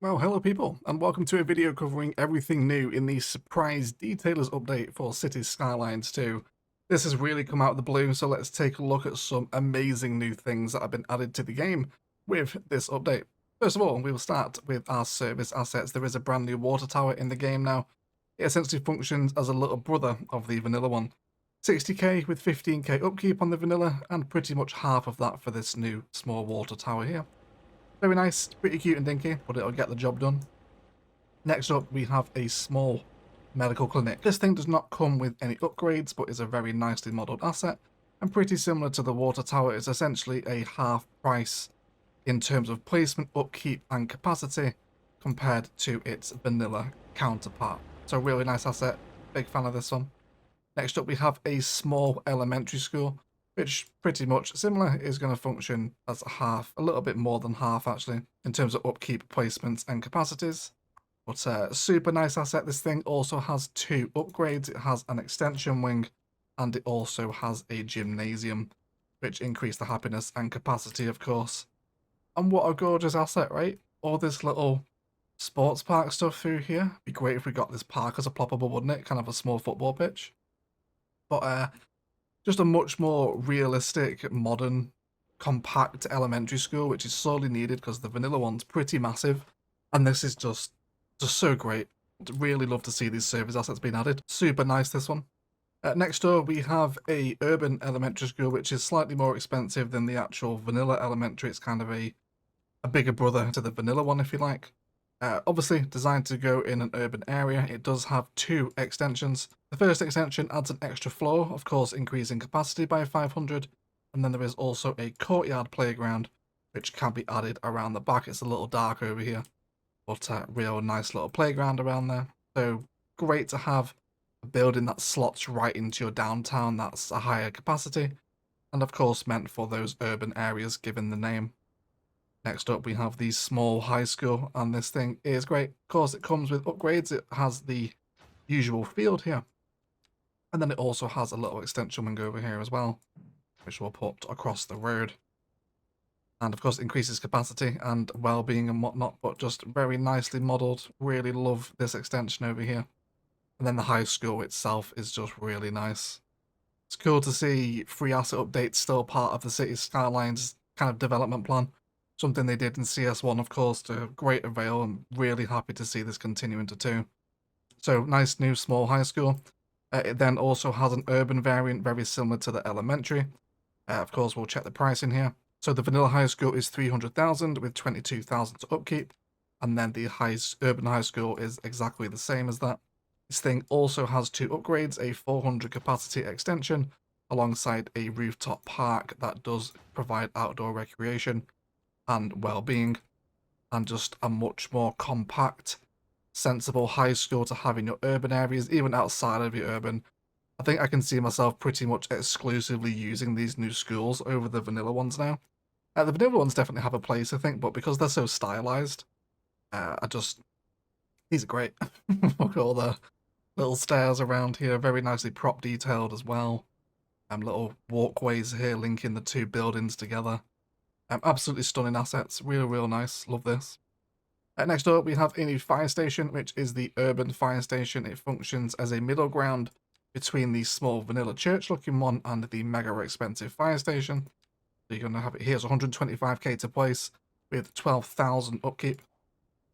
Well, hello people, and welcome to a video covering everything new in the surprise detailers update for Cities Skylines 2. This has really come out of the blue, so let's take a look at some amazing new things that have been added to the game with this update. First of all, we will start with our service assets. There is a brand new water tower in the game now. It essentially functions as a little brother of the vanilla one. 60k with 15k upkeep on the vanilla, and pretty much half of that for this new small water tower here. Very nice, pretty cute and dinky, but it'll get the job done. Next up, we have a small medical clinic. This thing does not come with any upgrades, but is a very nicely modelled asset, and pretty similar to the water tower. It's essentially a half price in terms of placement, upkeep, and capacity compared to its vanilla counterpart. So really nice asset, big fan of this one. Next up, we have a small elementary school, which pretty much similar is going to function as a half, a little bit more than half actually, in terms of upkeep, placements, and capacities. But super nice asset. This thing also has two upgrades. It has an extension wing, and it also has a gymnasium, which increase the happiness and capacity, of course. And what a gorgeous asset, right? All this little sports park stuff through here. Be great if we got this park as a ploppable, wouldn't it? Kind of a small football pitch. But just a much more realistic, modern, compact elementary school, which is sorely needed because the vanilla one's pretty massive, and this is just so great. Really love to see these service assets being added. Super nice, this one. Next door, we have a urban elementary school, which is slightly more expensive than the actual vanilla elementary. It's kind of a bigger brother to the vanilla one, if you like. Obviously designed to go in an urban area. It does have two extensions. The first extension adds an extra floor, of course increasing capacity by 500, and then there is also a courtyard playground which can be added around the back. It's a little dark over here, but real nice little playground around there. So great to have a building that slots right into your downtown that's a higher capacity, and of course meant for those urban areas given the name. Next up, we have the small high school, and this thing is great. Of course, it comes with upgrades. It has the usual field here, and then it also has a little extension wing over here as well, which we'll put across the road. And of course, it increases capacity and well-being and whatnot, but just very nicely modelled. Really love this extension over here. And then the high school itself is just really nice. It's cool to see free asset updates still part of the Cities Skylines kind of development plan. Something they did in CS1, of course, to great avail. I'm really happy to see this continue into 2. So, nice new small high school. It then also has an urban variant very similar to the elementary. Of course, we'll check the pricing here. So, the vanilla high school is 300,000 with 22,000 to upkeep. And then the urban high school is exactly the same as that. This thing also has two upgrades, a 400 capacity extension, alongside a rooftop park that does provide outdoor recreation and well-being, and just a much more compact, sensible high school to have in your urban areas, even outside of your urban. I think I can see myself pretty much exclusively using these new schools over the vanilla ones now. The vanilla ones definitely have a place, I think, but because they're so stylized, these are great. Look at all the little stairs around here, very nicely prop detailed as well. Little walkways here linking the two buildings together. Absolutely stunning assets. Real nice. Love this. Next up, we have a new fire station, which is the urban fire station. It functions as a middle ground between the small vanilla church-looking one and the mega expensive fire station. So you're going to have it here. It's 125k to place with 12,000 upkeep.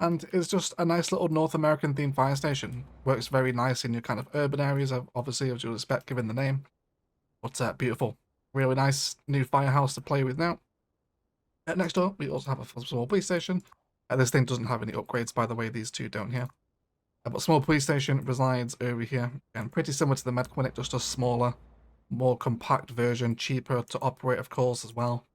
And it's just a nice little North American themed fire station. Works very nice in your kind of urban areas, obviously, as you'll expect given the name. But beautiful. Really nice new firehouse to play with now. Next up, we also have a small police station. This thing doesn't have any upgrades, by the way, these two don't here. But small police station resides over here, and pretty similar to the med clinic, just a smaller, more compact version, cheaper to operate, of course, as well.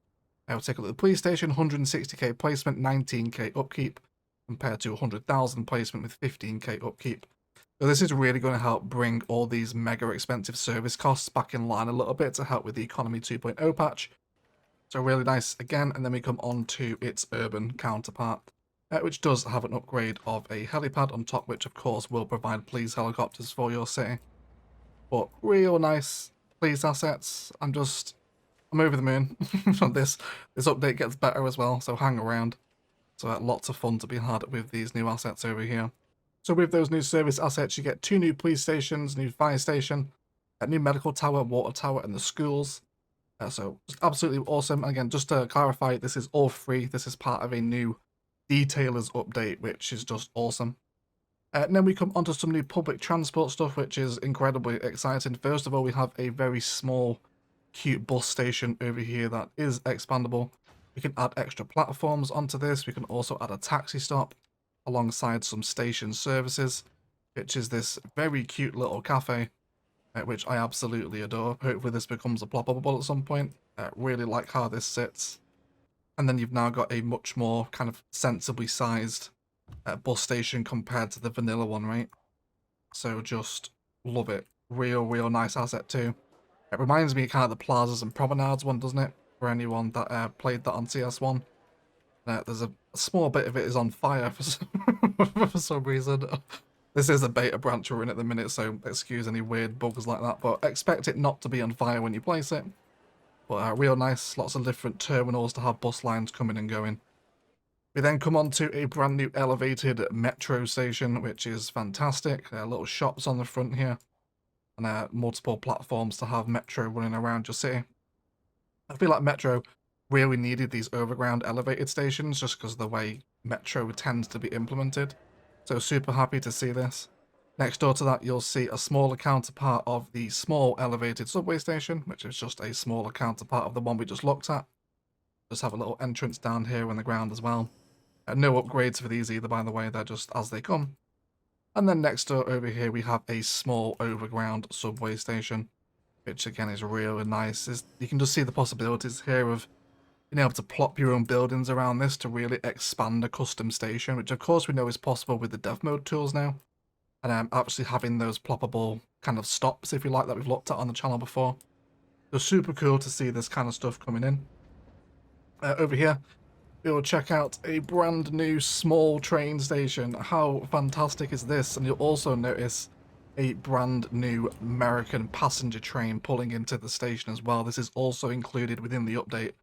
We'll take a look at the police station, 160k placement, 19k upkeep, compared to 100,000 placement with 15k upkeep. So this is really going to help bring all these mega expensive service costs back in line a little bit to help with the Economy 2.0 patch. So really nice again, and then we come on to its urban counterpart, which does have an upgrade of a helipad on top, which of course will provide police helicopters for your city. But real nice police assets. I'm over the moon. This update gets better as well, so hang around. So lots of fun to be had with these new assets over here. So with those new service assets, you get 2 new police stations, new fire station, a new medical tower, water tower, and the schools. So just absolutely awesome. Again, just to clarify, this is all free. This is part of a new detailers update, which is just awesome. And then we come onto some new public transport stuff, which is incredibly exciting. First of all, we have a very small, cute bus station over here that is expandable. We can add extra platforms onto this. We can also add a taxi stop alongside some station services, which is this very cute little cafe, which I absolutely adore. Hopefully this becomes a ploppable at some point. Really like how this sits. And then you've now got a much more kind of sensibly sized bus station compared to the vanilla one, right? So just love it. Real nice asset too. It reminds me of kind of the plazas and promenades one, doesn't it? For anyone that played that on CS1. There's a small bit of it is on fire for some reason. This is a beta branch we're in at the minute, so excuse any weird bugs like that, but expect it not to be on fire when you place it. But real nice, lots of different terminals to have bus lines coming and going. We then come on to a brand new elevated metro station, which is fantastic. Little shops on the front here, and multiple platforms to have metro running around your city. I feel like metro really needed these overground elevated stations just because of the way metro tends to be implemented. So super happy to see this. Next door to that, you'll see a smaller counterpart of the small elevated subway station, which is just a smaller counterpart of the one we just looked at. Just have a little entrance down here in the ground as well. No upgrades for these either, by the way, they're just as they come. And then next door over here, we have a small overground subway station, which again is really nice. You can just see the possibilities here of being able to plop your own buildings around this to really expand a custom station, which of course we know is possible with the dev mode tools now. And actually having those ploppable kind of stops, if you like, that we've looked at on the channel before. So super cool to see this kind of stuff coming in. Over here, we will check out a brand new small train station. How fantastic is this? And you'll also notice a brand new American passenger train pulling into the station as well. This is also included within the update.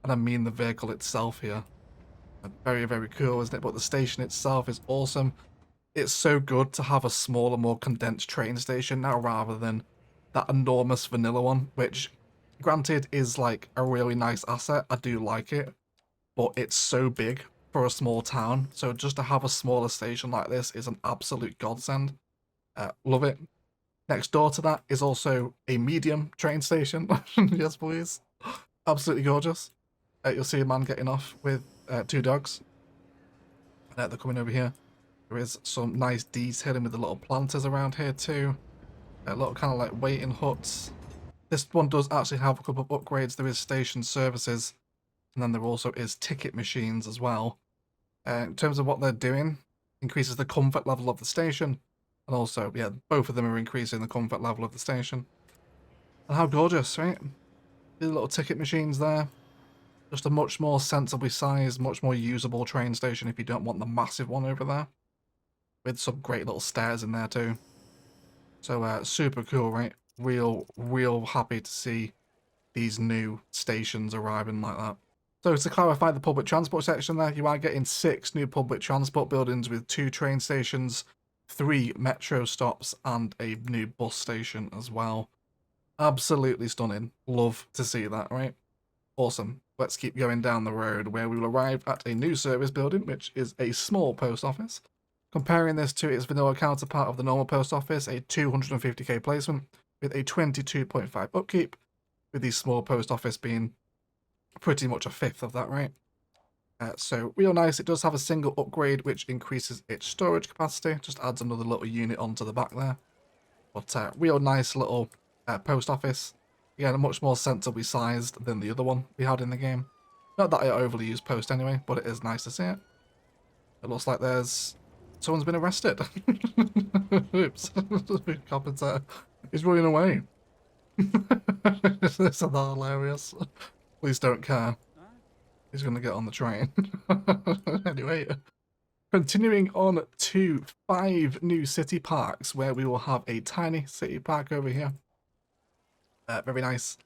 And I mean the vehicle itself here. Very cool, isn't it? But the station itself is awesome. It's so good to have a smaller, more condensed train station now rather than that enormous vanilla one, which granted is like a really nice asset. I do like it, but it's so big for a small town. So just to have a smaller station like this is an absolute godsend. Love it. Next door to that is also a medium train station. Yes, please. Absolutely gorgeous. You'll see a man getting off with 2 dogs. They're coming over here. There is some nice detailing with the little planters around here too. A little kind of like waiting huts. This one does actually have a couple of upgrades. There is station services, and then there also is ticket machines as well. In terms of what they're doing, increases the comfort level of the station, and also, yeah, both of them are increasing the comfort level of the station. And how gorgeous, right? These little ticket machines there. Just a much more sensibly sized, much more usable train station if you don't want the massive one over there. With some great little stairs in there too. So super cool, right? Real happy to see these new stations arriving like that. So to clarify the public transport section there, you are getting 6 new public transport buildings with 2 train stations, 3 metro stops, and a new bus station as well. Absolutely stunning. Love to see that, right? Awesome. Let's keep going down the road where we will arrive at a new service building, which is a small post office. Comparing this to its vanilla counterpart of the normal post office, a 250k placement with a 22.5 upkeep, with the small post office being pretty much a fifth of that, right? So real nice. It does have a single upgrade which increases its storage capacity, just adds another little unit onto the back there. But real nice little post office. Again, much more sensibly sized than the other one we had in the game. Not that I overly use post anyway, but it is nice to see it. It looks like someone's been arrested. Oops. Carpenter is running away. This is hilarious. Please don't care. He's going to get on the train. Anyway, continuing on to 5 new city parks where we will have a tiny city park over here. Very nice.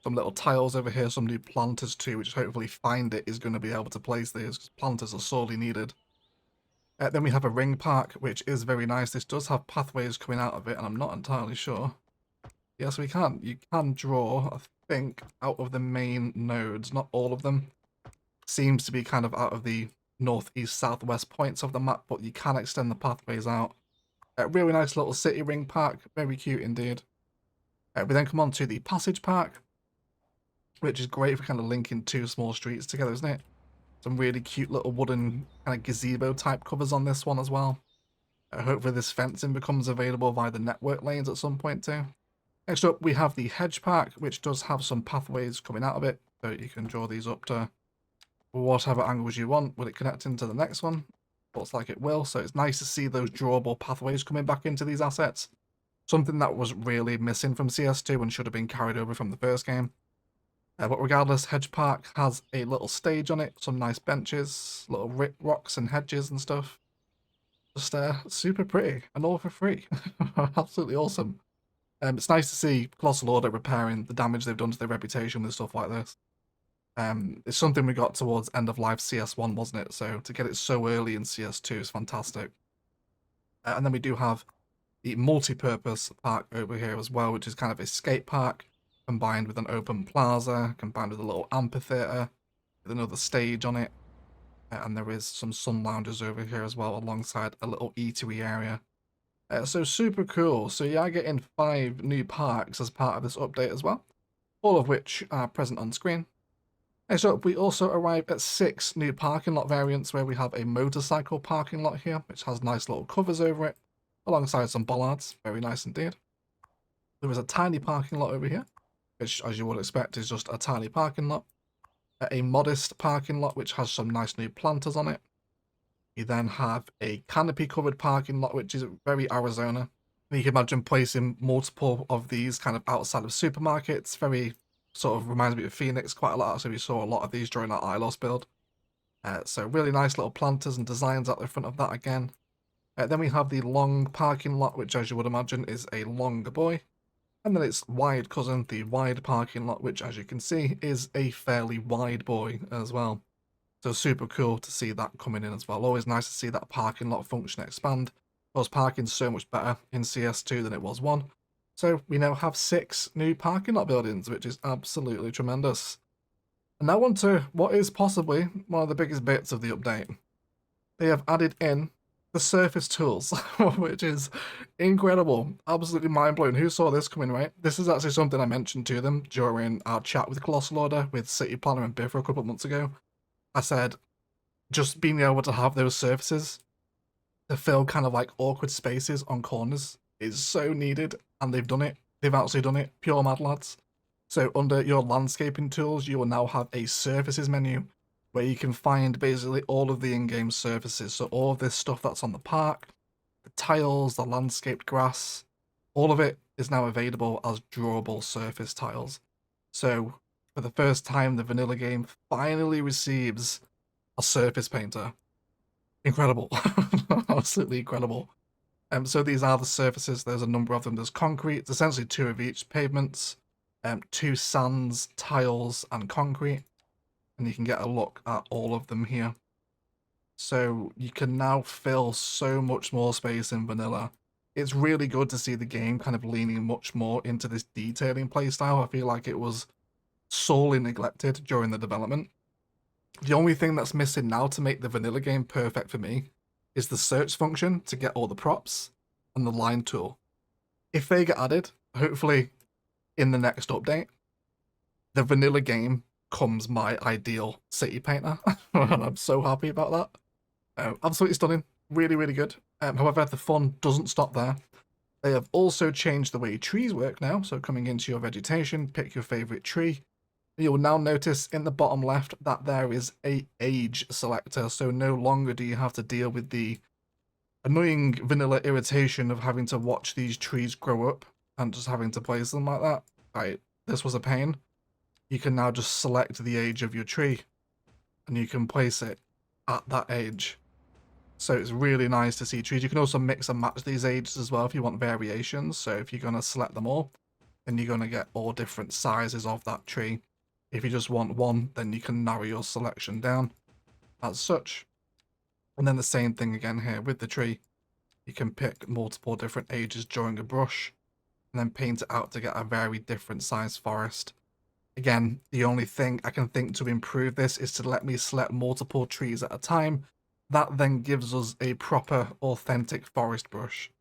some little tiles over here, some new planters too, which hopefully Find It is going to be able to place these, because planters are sorely needed. Then we have a ring park, which is very nice. This does have pathways coming out of it, and I'm not entirely sure. Yes, we can. You can draw, I think, out of the main nodes. Not all of them. Seems to be kind of out of the northeast, southwest points of the map, but you can extend the pathways out. Really nice little city ring park. Very cute indeed. We then come on to the passage park, which is great for kind of linking two small streets together, isn't it? Some really cute little wooden kind of gazebo type covers on this one as well. Hopefully this fencing becomes available via the network lanes at some point too. Next up we have the hedge park, which does have some pathways coming out of it, so you can draw these up to whatever angles you want. Will it connect into the next one? Looks like it will, so it's nice to see those drawable pathways coming back into these assets. Something that was really missing from CS2 and should have been carried over from the first game. But regardless, Hedge Park has a little stage on it, some nice benches, little rocks and hedges and stuff. Just super pretty, and all for free. Absolutely awesome. It's nice to see Colossal Order repairing the damage they've done to their reputation with stuff like this. It's something we got towards end of life CS1, wasn't it? So to get it so early in CS2 is fantastic. And then we do have the multi-purpose park over here as well, which is kind of a skate park combined with an open plaza, combined with a little amphitheater with another stage on it. And there is some sun lounges over here as well, alongside a little eatery area. So super cool. So you are getting 5 new parks as part of this update as well, all of which are present on screen. Next up, we also arrive at 6 new parking lot variants, where we have a motorcycle parking lot here, which has nice little covers over it, alongside some bollards. Very nice indeed. There is a tiny parking lot over here, which, as you would expect, is just a tiny parking lot. A modest parking lot, which has some nice new planters on it. You then have a canopy-covered parking lot, which is very Arizona. And you can imagine placing multiple of these kind of outside of supermarkets. Very sort of reminds me of Phoenix quite a lot, so we saw a lot of these during our ILOS build. So really nice little planters and designs out the front of that again. Then we have the long parking lot, which, as you would imagine, is a longer boy. And then its wide cousin, the wide parking lot, which, as you can see, is a fairly wide boy as well. So super cool to see that coming in as well. Always nice to see that parking lot function expand. Of course, parking's so much better in CS2 than it was 1. So we now have 6 new parking lot buildings, which is absolutely tremendous. And now on to what is possibly one of the biggest bits of the update. They have added in the surface tools, which is incredible. Absolutely mind-blowing. Who saw this coming, right? This is actually something I mentioned to them during our chat with Colossal Order, with City Planner and Biffa a couple of months ago. I said, just being able to have those surfaces to fill kind of like awkward spaces on corners is so needed, and they've done it. They've actually done it. Pure mad lads. So under your landscaping tools, you will now have a surfaces menu where you can find basically all of the in-game surfaces. So all of this stuff that's on the park, the tiles, the landscaped grass, all of it is now available as drawable surface tiles. So for the first time, the vanilla game finally receives a surface painter. Incredible. Absolutely incredible. So these are the surfaces. There's a number of them. There's concrete. It's essentially 2 of each. Pavements, 2 sands, tiles, and concrete. And you can get a look at all of them here. So you can now fill so much more space in vanilla. It's really good to see the game kind of leaning much more into this detailing playstyle. I feel like it was sorely neglected during the development. The only thing that's missing now to make the vanilla game perfect for me is the search function to get all the props and the line tool. If they get added, hopefully in the next update, the vanilla game comes my ideal city painter. And I'm so happy about that. Absolutely stunning. Really, really good. However, the fun doesn't stop there. They have also changed the way trees work now. So coming into your vegetation, pick your favorite tree. You'll now notice in the bottom left that there is a age selector. So no longer do you have to deal with the annoying vanilla irritation of having to watch these trees grow up and just having to place them like that. Right, this was a pain. You can now just select the age of your tree and you can place it at that age. So it's really nice to see trees. You can also mix and match these ages as well if you want variations. So if you're going to select them all, then you're going to get all different sizes of that tree. If you just want one, then you can narrow your selection down as such. And then the same thing again here with the tree. You can pick multiple different ages during a brush and then paint it out to get a very different size forest. Again, the only thing I can think to improve this is to let me select multiple trees at a time. That then gives us a proper, authentic forest brush.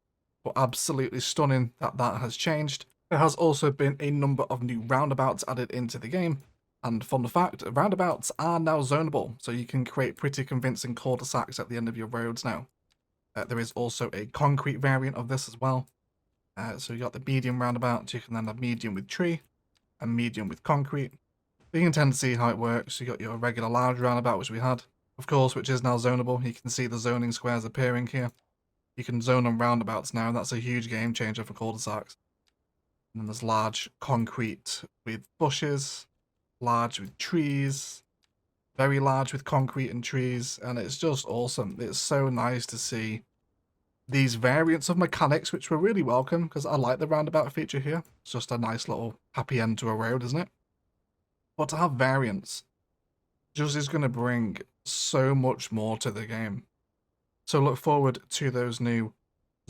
But absolutely stunning that that has changed. There has also been a number of new roundabouts added into the game. And fun fact, roundabouts are now zonable, so you can create pretty convincing cul-de-sacs at the end of your roads now. There is also a concrete variant of this as well. So you got the medium roundabout, you can then have medium with tree, and medium with concrete. You can tend to see how it works. You got your regular large roundabout, which we had, of course, which is now zonable. You can see the zoning squares appearing here. You can zone on roundabouts now, and that's a huge game changer for cul-de-sacs. And then there's large concrete with bushes, large with trees, very large with concrete and trees, and it's just awesome. It's so nice to see these variants of mechanics, which were really welcome, because I like the roundabout feature here. It's just a nice little happy end to a road, isn't it? But to have variants just is going to bring so much more to the game. So look forward to those new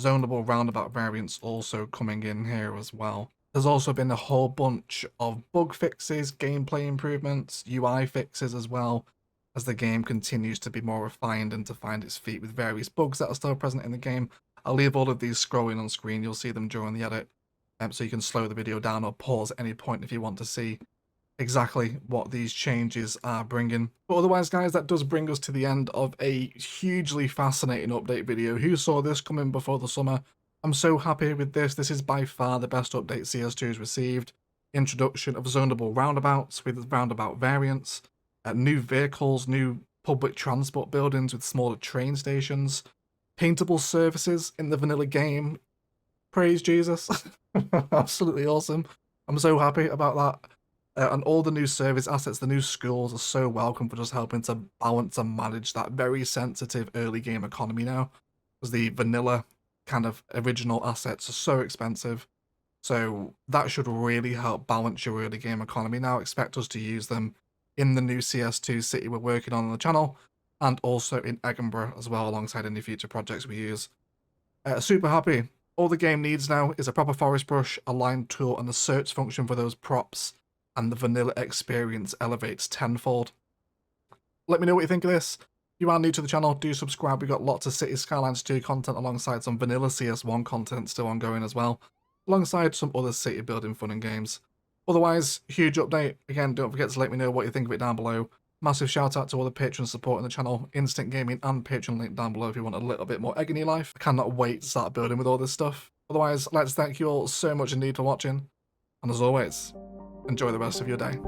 zonable roundabout variants also coming in here as well. There's also been a whole bunch of bug fixes, gameplay improvements, UI fixes as well, as the game continues to be more refined and to find its feet with various bugs that are still present in the game. I'll leave all of these scrolling on screen, you'll see them during the edit, so you can slow the video down or pause at any point if you want to see exactly what these changes are bringing. But otherwise, guys, that does bring us to the end of a hugely fascinating update video. Who saw this coming before the summer? I'm so happy with this. This is by far the best update CS2 has received. Introduction of zonable roundabouts with roundabout variants, new vehicles, new public transport buildings with smaller train stations, paintable surfaces in the vanilla game. Praise Jesus. Absolutely awesome. I'm so happy about that. And all the new service assets, the new schools are so welcome for just helping to balance and manage that very sensitive early game economy now. Because the vanilla kind of original assets are so expensive. So that should really help balance your early game economy now. Expect us to use them in the new CS2 city we're working on the channel, and also in Edinburgh as well, alongside any future projects we use. Super happy. All the game needs now is a proper forest brush, a line tool, and a search function for those props, and the vanilla experience elevates tenfold. Let me know what you think of this. If you are new to the channel, do subscribe. We've got lots of Cities Skylines 2 content alongside some vanilla CS1 content still ongoing as well, alongside some other city building fun and games. Otherwise, huge update. Again, don't forget to let me know what you think of it down below. Massive shout out to all the patrons supporting the channel. Instant Gaming and Patreon link down below if you want a little bit more egg in your life. I cannot wait to start building with all this stuff. Otherwise, I'd like to thank you all so much indeed for watching. And as always, enjoy the rest of your day.